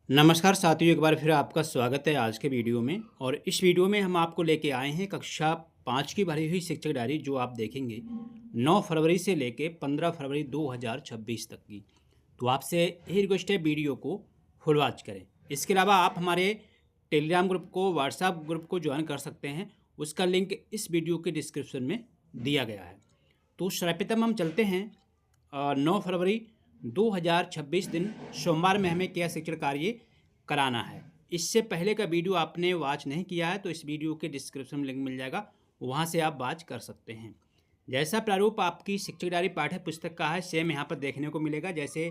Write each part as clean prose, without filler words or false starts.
नमस्कार साथियों, एक बार फिर आपका स्वागत है आज के वीडियो में। और इस वीडियो में हम आपको लेके आए हैं कक्षा 5 की भरी हुई शिक्षक डायरी, जो आप देखेंगे 9 फरवरी से लेके 15 फरवरी 2026 तक की। तो आपसे यही रिक्वेस्ट है, वीडियो को फुल वॉच करें। इसके अलावा आप हमारे टेलीग्राम ग्रुप को, व्हाट्सएप ग्रुप को ज्वाइन कर सकते हैं। उसका लिंक इस वीडियो के डिस्क्रिप्शन में दिया गया है। तो सर्वप्रथम हम चलते हैं 9 फरवरी 2026 दिन सोमवार में हमें क्या शिक्षण कार्य कराना है। इससे पहले का वीडियो आपने वॉच नहीं किया है तो इस वीडियो के डिस्क्रिप्शन में लिंक मिल जाएगा, वहाँ से आप वॉच कर सकते हैं। जैसा प्रारूप आपकी शिक्षक डायरी पाठ्य पुस्तक का है, सेम यहाँ पर देखने को मिलेगा। जैसे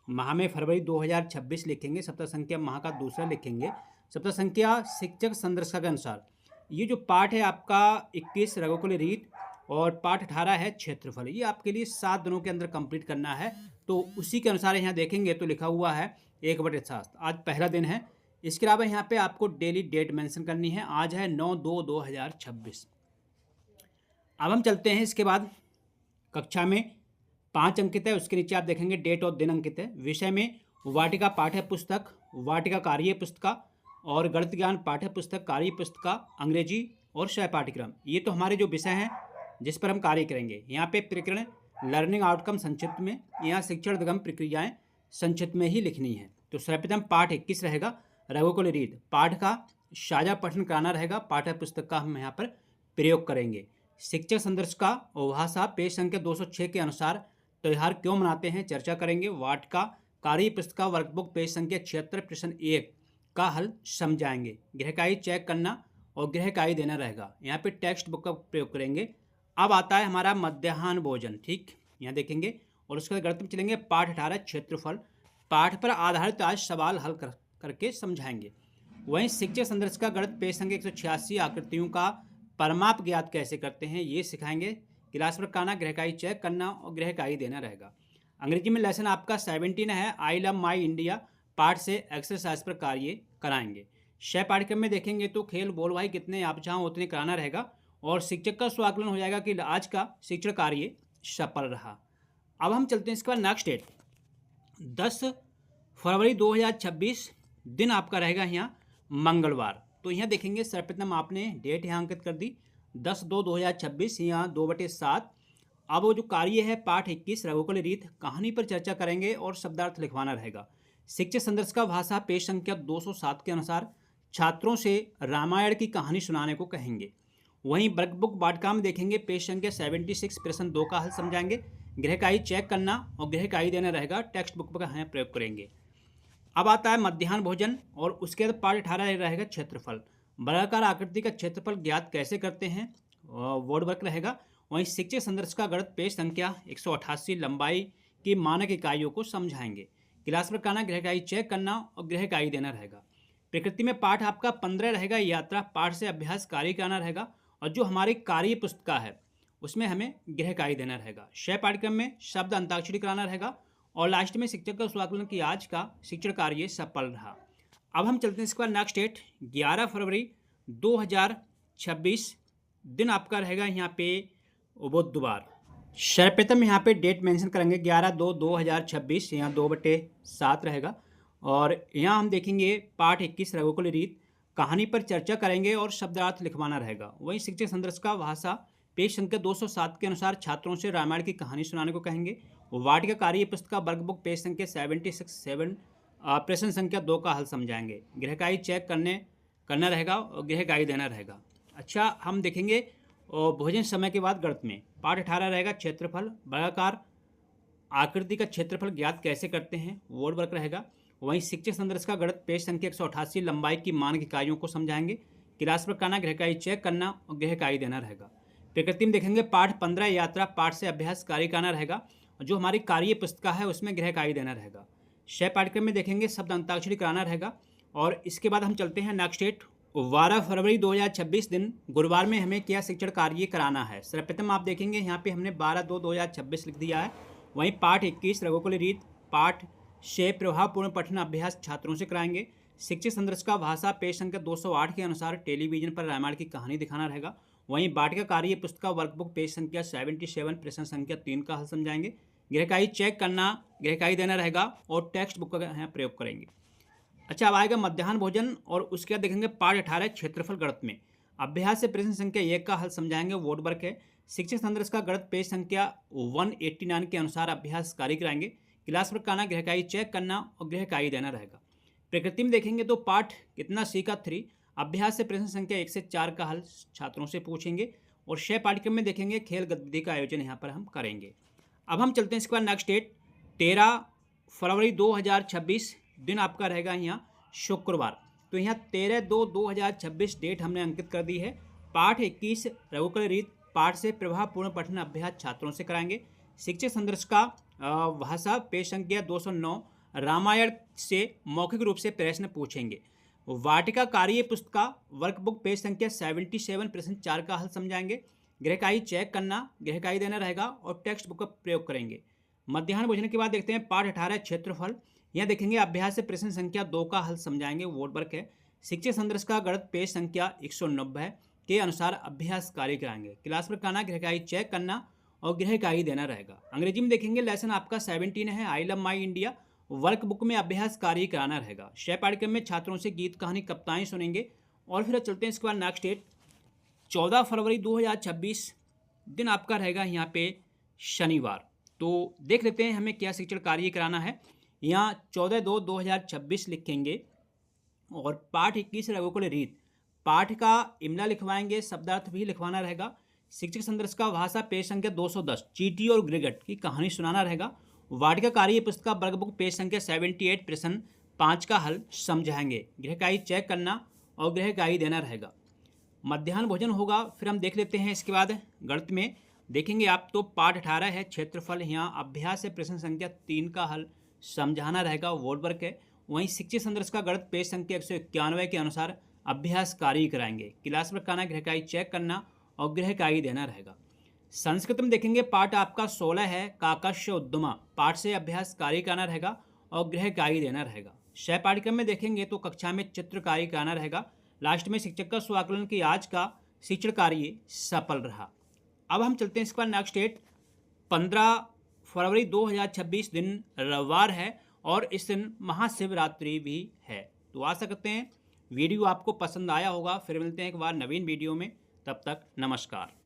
माह में फरवरी 2026 लिखेंगे, सप्ताह संख्या माह का दूसरा लिखेंगे, सप्ताह संख्या शिक्षक संदर्शिका के अनुसार ये जो पाठ है आपका 21 रघुकुल रीत और पाठ 18 है क्षेत्रफल। ये आपके लिए 7 दिनों के अंदर कंप्लीट करना है। तो उसी के अनुसार यहाँ देखेंगे तो लिखा हुआ है 1/7। आज पहला दिन है। इसके अलावा यहाँ पे आपको डेली डेट मेंशन करनी है। आज है 9/2/2026। अब हम चलते हैं। इसके बाद कक्षा में 5 अंकित है, उसके नीचे आप देखेंगे डेट और दिन अंकित है। विषय में वाटिका पाठ्य पुस्तक, वाटिका कार्य पुस्तक और गणित ज्ञान पाठ्य पुस्तक, कार्य पुस्तक, अंग्रेजी और सह पाठ्यक्रम। ये तो हमारे जो विषय हैं जिस पर हम कार्य करेंगे। यहाँ पे प्रकरण लर्निंग आउटकम संक्षिप्त में, यहाँ शिक्षण उद्गम प्रक्रियाएं संक्षिप्त में ही लिखनी है। तो सर्वप्रथम पाठ 21 रहेगा रघुकुल रीत। पाठ का साझा पठन कराना रहेगा। पाठ्य पुस्तक का हम यहाँ पर प्रयोग करेंगे। शिक्षक संदर्शिका और भाषा पेज संख्या 206 के अनुसार त्यौहार क्यों मनाते हैं चर्चा करेंगे। वाटिका कार्य पुस्तक वर्कबुक पेज संख्या 76 प्रश्न 1 का हल समझाएंगे। गृहकार्य चेक करना और गृहकार्य देना रहेगा। यहाँ पे टेक्स्ट बुक का प्रयोग करेंगे। अब आता है हमारा मध्याह्न भोजन, ठीक, यहाँ देखेंगे। और उसके बाद गणित में चलेंगे। पाठ 18 क्षेत्रफल, पाठ पर आधारित आज सवाल हल करके समझाएंगे। वहीं शिक्षक संदर्शिका गणित पेज संख्या 186 आकृतियों का परमाप ज्ञात कैसे करते हैं ये सिखाएंगे। क्लास वर्क कराना, गृहकार्य चेक करना और गृहकार्य देना रहेगा। अंग्रेजी में लेसन आपका 17 है, आई लव माई इंडिया पाठ से एक्सरसाइज पर कार्य कराएंगे। शय पाठ्यक्रम में देखेंगे तो खेल बोल भाई कितने आप चाहो उतने कराना रहेगा। और शिक्षक का स्वाकलन हो जाएगा कि आज का शिक्षण कार्य सफल रहा। अब हम चलते हैं इसके बाद नेक्स्ट डेट 10 फरवरी 2026 दिन आपका रहेगा यहाँ मंगलवार। तो यहाँ देखेंगे सर्वप्रथम आपने डेट यहाँ अंकित कर दी 10/2/2026, यहाँ 2/7। अब वो जो कार्य है पाठ 21 रघुकुल रीत, कहानी पर चर्चा करेंगे और शब्दार्थ लिखवाना रहेगा। शिक्षक संदर्शिका भाषा पेज संख्या 207 के अनुसार छात्रों से रामायण की कहानी सुनाने को कहेंगे। वहीं वर्कबुक वाटिका में देखेंगे पेज संख्या 76 प्रश्न 2 का हल समझाएंगे। गृहकार्य चेक करना और गृहकार्य देना रहेगा। टेक्स्ट बुक का यहाँ प्रयोग करेंगे। अब आता है मध्याह्न भोजन और उसके बाद पाठ 18 रहेगा क्षेत्रफल। वर्गाकार आकृति का क्षेत्रफल ज्ञात कैसे करते हैं, वर्ड वर्क रहेगा। वहीं शिक्षक संदर्शिका गणित पेज संख्या 188 लंबाई की मानक इकाइयों को समझाएंगे। क्लास वर्क करना, गृहकार्य चेक करना और गृहकार्य देना रहेगा। प्रकृति में पाठ आपका 15 रहेगा, यात्रा पाठ से अभ्यास कार्य कराना रहेगा। और जो हमारी कार्य पुस्तिका है उसमें हमें गृहकार्य देना रहेगा। शय पाठ्यक्रम में शब्द अंताक्षरी कराना रहेगा। और लास्ट में शिक्षक का स्वाकलन की आज का शिक्षण कार्य सफल रहा। अब हम चलते हैं इसके बाद नेक्स्ट डेट 11 फरवरी 2026 दिन आपका रहेगा यहाँ पे बुधवार। सर्वप्रथम यहाँ पे डेट मेंशन करेंगे 11/2/2026, यहाँ 2/7 रहेगा। और यहाँ हम देखेंगे पाठ 21 रघुकुल रीत, कहानी पर चर्चा करेंगे और शब्दार्थ लिखवाना रहेगा। वहीं शिक्षक संदर्शिका भाषा पेज संख्या 207 के अनुसार छात्रों से रामायण की कहानी सुनाने को कहेंगे। वाटिका कार्य पुस्तक वर्कबुक पेज संख्या 76 प्रश्न संख्या 2 का हल समझाएंगे। गृहकार्य चेक करना रहेगा और गृहकार्य देना रहेगा। अच्छा, हम देखेंगे भोजन समय के बाद गणित में पाठ 18 रहेगा क्षेत्रफल। वर्गाकार आकृति का क्षेत्रफल ज्ञात कैसे करते हैं, वर्ड वर्क रहेगा। वहीं शिक्षक संदर्शिका गणित पेज संख्या 188 लंबाई की मानक इकाइयों को समझाएंगे। क्लास वर्क करना, गृहकार्य चेक करना और गृहकार्य देना रहेगा। प्रकृति में देखेंगे पाठ 15 यात्रा पाठ से अभ्यास कार्य कराना रहेगा। जो हमारी कार्य पुस्तिका है उसमें गृहकार्य देना रहेगा। शय पाठ्यक्रम में देखेंगे शब्द अंताक्षरी कराना रहेगा। और इसके बाद हम चलते हैं नेक्स्ट डेट 12 फरवरी 2026 दिन गुरुवार में हमें क्या शिक्षण कार्य कराना है। सर्वप्रथम आप देखेंगे यहाँ पे हमने 12/2/2026 लिख दिया है। वहीं पाठ 21 रघुकुल रीत पाठ से प्रभावपूर्ण पठन अभ्यास छात्रों से कराएंगे। शिक्षक संदर्शिका भाषा पेज संख्या 208 के अनुसार टेलीविजन पर रामायण की कहानी दिखाना रहेगा। वहीं वाटिका कार्य पुस्तक वर्कबुक पेज संख्या 77 प्रश्न संख्या 3 का हल समझाएंगे। गृहकार्य चेक करना, गृहकार्य देना रहेगा और टेक्स्ट बुक का यहाँ प्रयोग करेंगे। अच्छा, अब आएगा मध्याह्न भोजन और उसके बाद देखेंगे पाठ 18 क्षेत्रफल गणित में। अभ्यास से प्रश्न संख्या 1 का हल समझाएंगे, वोट वर्क है। शिक्षक संदर्भ का गणित पेज संख्या 189 के अनुसार अभ्यास कार्य कराएंगे। क्लास वर्क करना, गृह कार्य चेक करना और गृह कार्य देना रहेगा। प्रकृति में देखेंगे तो पाठ कितना सी का 3 अभ्यास से प्रश्न संख्या 1 से 4 का हल छात्रों से पूछेंगे। और 6 पाठ्यक्रम में देखेंगे खेल गतिविधि का आयोजन यहाँ पर हम करेंगे। अब हम चलते हैं इसके बाद नेक्स्ट डेट 13 फरवरी 2026 दिन आपका रहेगा यहाँ शुक्रवार। तो यहाँ 13/2/2026 डेट हमने अंकित कर दी है। पाठ 21 रघुकुल रीत पाठ से प्रभावपूर्ण पठन अभ्यास छात्रों से कराएंगे। शिक्षक संदर्भ का भाषा पेज संख्या 209 रामायण से मौखिक रूप से प्रश्न पूछेंगे। वाटिका कार्य पुस्तिका वर्कबुक पेज संख्या 77 प्रश्न 4 का हल समझाएंगे। गृहकार्य चेक करना, गृहकार्य देना रहेगा और टेक्स्ट बुक का प्रयोग करेंगे। मध्याह्न भोजन के बाद देखते हैं पाठ 18 क्षेत्रफल। यहाँ देखेंगे अभ्यास से प्रश्न संख्या 2 का हल समझाएंगे, वोट वर्क है। शिक्षक संदर्भ का गणित पेज संख्या 190 के अनुसार अभ्यास कार्य कराएंगे। क्लास वर्क करना, गृहकार्य चेक करना और गृहकार्य देना रहेगा। अंग्रेजी में देखेंगे लेसन आपका 17 है, I love my India. Work book में अभ्यास कार्य कराना रहेगा। 6 पाठ्यक्रम में छात्रों से गीत कहानी कविताएं सुनेंगे। और फिर चलते हैं इसके बाद नेक्स्ट डेट 14 फरवरी 2026 दिन आपका रहेगा यहाँ पे शनिवार। तो देख लेते हैं हमें क्या शिक्षण कार्य कराना है। यहाँ 14/2/2026 लिखेंगे और पाठ 21 रघुकुल रीत पाठ का इमला लिखवाएंगे, शब्दार्थ भी लिखवाना रहेगा। शिक्षक संदर्भ का भाषा पेज संख्या 210 चींटी और गिरगिट की कहानी सुनाना रहेगा। वाटिका कार्य पुस्तक वर्कबुक पेज संख्या 78 प्रश्न 5 का हल समझाएंगे। गृहकार्य चेक करना और गृहकार्य देना रहेगा। मध्याह्न भोजन होगा। फिर हम देख लेते हैं इसके बाद गणित में देखेंगे आप तो पाठ 18 है क्षेत्रफल। यहाँ अभ्यास से प्रश्न संख्या 3 का हल समझाना रहेगा, वोट वर्क है। वहीं शिक्षक संदर्भ का गणित पेज संख्या 191 के अनुसार अभ्यास कार्य कराएंगे। क्लास वर्क करना, गृहकार्य चेक करना और गृहकार्य देना रहेगा। संस्कृत में देखेंगे पाठ आपका 16 है काकस्य उद्यमा पाठ से अभ्यास कार्य कराना रहेगा और गृहकार्य देना रहेगा। 6 पाठ्यक्रम में देखेंगे तो कक्षा में चित्र कार्य कराना रहेगा। लास्ट में शिक्षक का स्वाकलन की आज का शिक्षण कार्य सफल रहा। अब हम चलते हैं इसके बाद नेक्स्ट डेट 15 फरवरी 2026 दिन रविवार है और इस दिन महाशिवरात्रि भी है। तो आशा करते हैं वीडियो आपको पसंद आया होगा। फिर मिलते हैं एक बार नवीन वीडियो में, तब तक नमस्कार।